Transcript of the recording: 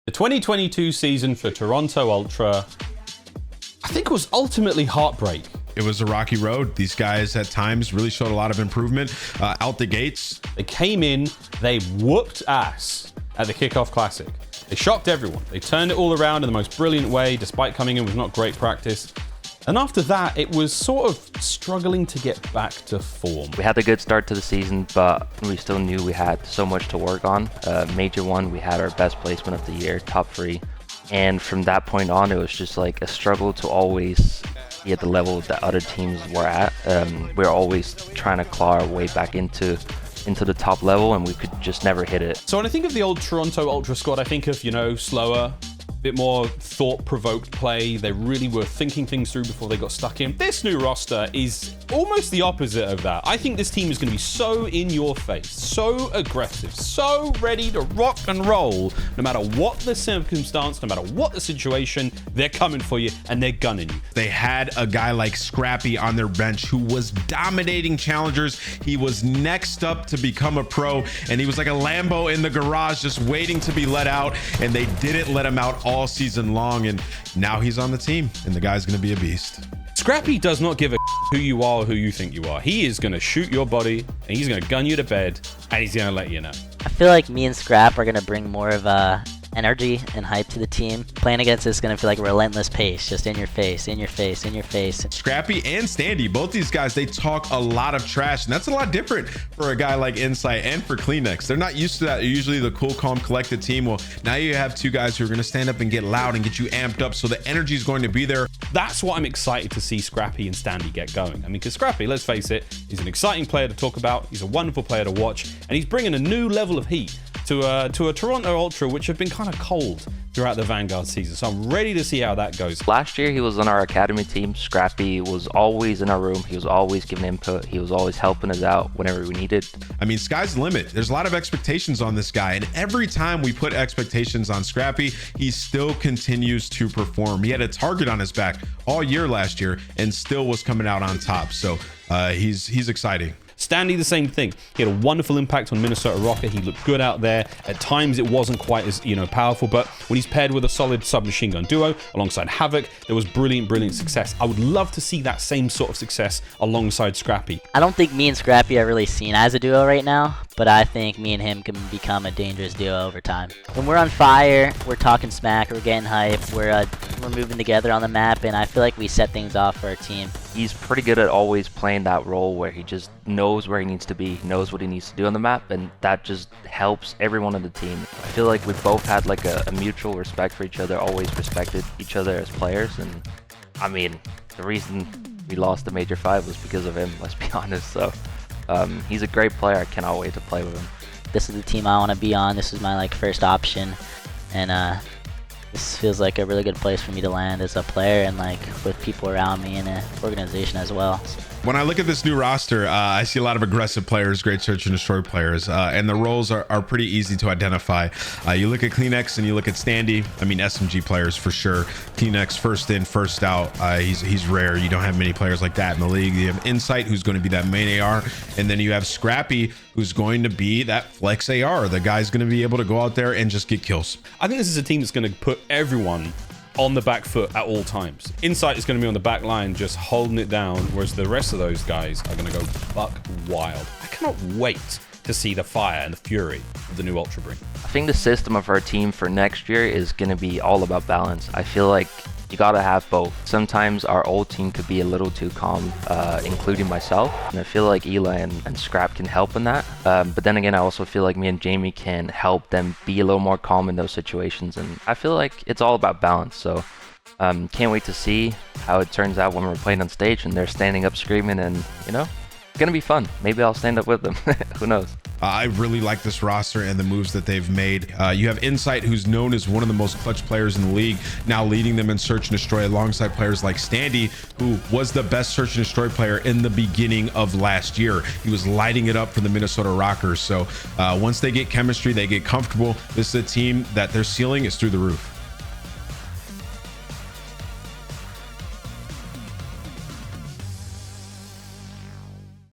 The 2022 season for Toronto Ultra, I think, was ultimately heartbreak. It was a rocky road. These guys at times really showed a lot of improvement out the gates. They came in, they whooped ass at the Kickoff Classic. They shocked everyone. They turned it all around in the most brilliant way, despite coming in with not great practice. And after that, it was sort of struggling to get back to form. We had a good start to the season, but we still knew we had so much to work on. Major one, we had our best placement of the year, top 3. And from that point on, it was just like a struggle to always be at the level that other teams were at. We were always trying to claw our way back into the top level, and we could just never hit it. So when I think of the old Toronto Ultra squad, I think of, slower, bit more thought-provoked play. They really were thinking things through before they got stuck in. This new roster is almost the opposite of that. I think this team is going to be so in your face, so aggressive, so ready to rock and roll. No matter what the circumstance, no matter what the situation, they're coming for you and they're gunning you. They had a guy like Scrappy on their bench who was dominating challengers. He was next up to become a pro, and he was like a Lambo in the garage just waiting to be let out, and they didn't let him out all season long, and now he's on the team, and the guy's gonna be a beast. Scrappy does not give a who you are or who you think you are. He is gonna shoot your body, and he's gonna gun you to bed, and he's gonna let you know. I feel like me and Scrap are gonna bring more of energy and hype to the team. Playing against this is gonna feel like a relentless pace, just in your face, in your face, in your face. Scrappy and Standy, both these guys, they talk a lot of trash, and that's a lot different for a guy like Insight and for CleanX. They're not used to that. They're usually the cool, calm, collected team. Well, now you have two guys who are gonna stand up and get loud and get you amped up, so the energy is going to be there. That's what I'm excited to see Scrappy and Standy get going. I mean, because Scrappy, let's face it, he's an exciting player to talk about. He's a wonderful player to watch, and he's bringing a new level of heat to a Toronto Ultra, which have been kind of cold throughout the Vanguard season. So I'm ready to see how that goes. Last year, he was on our academy team. Scrappy was always in our room. He was always giving input. He was always helping us out whenever we needed. I mean, sky's the limit. There's a lot of expectations on this guy, and every time we put expectations on Scrappy, he still continues to perform. He had a target on his back all year last year and still was coming out on top. So he's exciting. Standy, the same thing. He had a wonderful impact on Minnesota Rocket. He looked good out there. At times, it wasn't quite as powerful, but when he's paired with a solid submachine gun duo alongside Havoc, there was brilliant success. I would love to see that same sort of success alongside Scrappy. I don't think me and Scrappy are really seen as a duo right now, but I think me and him can become a dangerous duo over time. When we're on fire, we're talking smack, we're getting hype, we're moving together on the map, and I feel like we set things off for our team. He's pretty good at always playing that role where he just knows where he needs to be, knows what he needs to do on the map, and that just helps everyone on the team. I feel like we both had like a mutual respect for each other, always respected each other as players, and I mean, the reason we lost the Major 5 was because of him, let's be honest. So he's a great player. I cannot wait to play with him. This is the team I want to be on. This is my first option, and this feels like a really good place for me to land as a player and with people around me and an organization as well. When I look at this new roster, I see a lot of aggressive players, great search and destroy players, and the roles are pretty easy to identify. You look at CleanX and you look at Standy. I mean, SMG players for sure. CleanX first in, first out. He's rare. You don't have many players like that in the league. You have Insight, who's going to be that main AR, and then you have Scrappy, who's going to be that flex AR. The guy's going to be able to go out there and just get kills. I think this is a team that's going to put everyone on the back foot at all times. Insight is going to be on the back line just holding it down, whereas the rest of those guys are going to go buck wild. I cannot wait to see the fire and the fury of the new Ultra bring. I think the system of our team for next year is going to be all about balance. I feel like you gotta have both. Sometimes our old team could be a little too calm, including myself, and I feel like Eli and Scrap can help in that. But then again, I also feel like me and Jamie can help them be a little more calm in those situations, and I feel like it's all about balance. So can't wait to see how it turns out when we're playing on stage and they're standing up screaming, and it's gonna be fun. Maybe I'll stand up with them. Who knows? I really like this roster and the moves that they've made. You have Insight, who's known as one of the most clutch players in the league, now leading them in search and destroy alongside players like Standy, who was the best search and destroy player in the beginning of last year. He was lighting it up for the Minnesota Rockers. So once they get chemistry, they get comfortable. This is a team that their ceiling is through the roof.